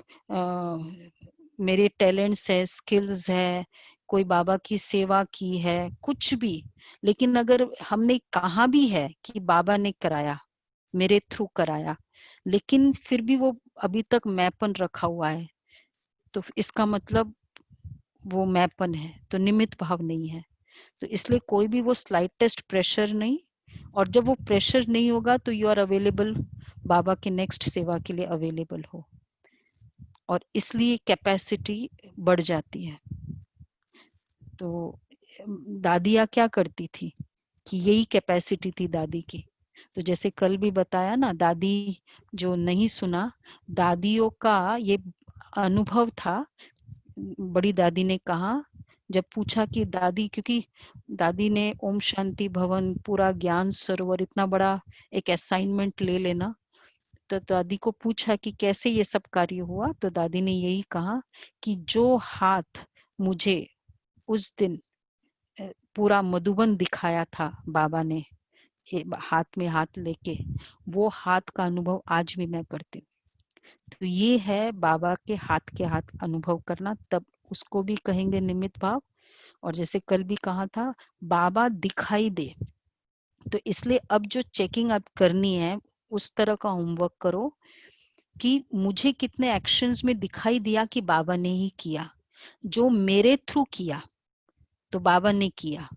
मेरे टैलेंट्स है, स्किल्स है, कोई बाबा की सेवा की है, कुछ भी, लेकिन अगर हमने कहा भी है कि बाबा ने कराया, मेरे थ्रू कराया, लेकिन फिर भी वो अभी तक मैपन रखा हुआ है, तो इसका मतलब वो मैपन है, तो निमित्त भाव नहीं है। तो इसलिए कोई भी वो स्लाइटेस्ट प्रेशर नहीं, और जब वो प्रेशर नहीं होगा तो यू आर अवेलेबल, बाबा के नेक्स्ट सेवा के लिए अवेलेबल हो, और इसलिए कैपेसिटी बढ़ जाती है। तो दादिया क्या करती थी कि यही कैपेसिटी थी दादी की। तो जैसे कल भी बताया ना, दादी जो नहीं सुना, दादियों का ये अनुभव था। बड़ी दादी ने कहा, जब पूछा कि दादी, क्योंकि दादी ने ओम शांति भवन पूरा ज्ञान सरोवर इतना बड़ा एक असाइनमेंट ले लेना, तो दादी को पूछा कि कैसे ये सब कार्य हुआ, तो दादी ने यही कहा कि जो हाथ मुझे उस दिन पूरा मधुबन दिखाया था बाबा ने हाथ में हाथ लेके, वो हाथ का अनुभव आज भी मैं करती हूँ। तो ये है बाबा के हाथ अनुभव करना, तब उसको भी कहेंगे निमित्त भाव। और जैसे कल भी कहा था, बाबा दिखाई दे, तो इसलिए अब जो चेकिंग अब करनी है उस तरह का होमवर्क करो कि मुझे कितने एक्शंस में दिखाई दिया कि बाबा ने ही किया, जो मेरे थ्रू किया तो बाबा ने किया।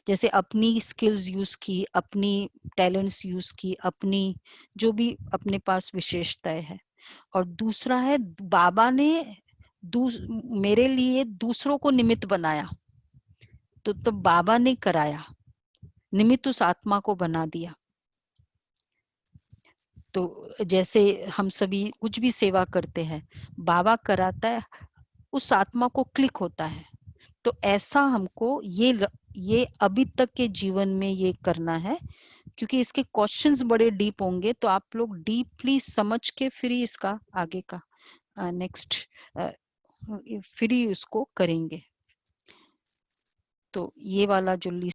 जैसे अपनी स्किल्स यूज की, अपनी टैलेंट्स यूज की, अपनी जो भी अपने पास विशेषताएं है। और दूसरा है, बाबा ने मेरे लिए दूसरों को निमित्त बनाया, तो बाबा ने कराया, निमित्त उस आत्मा को बना दिया। तो जैसे हम सभी कुछ भी सेवा करते हैं, बाबा कराता है, उस आत्मा को क्लिक होता है। तो ऐसा हमको ये ये अभी तक के जीवन में ये करना है, क्योंकि इसके क्वेश्चंस बड़े डीप होंगे, तो आप लोग डीपली समझ के फिर ही इसका आगे का नेक्स्ट फिर ही उसको करेंगे। तो ये वाला जो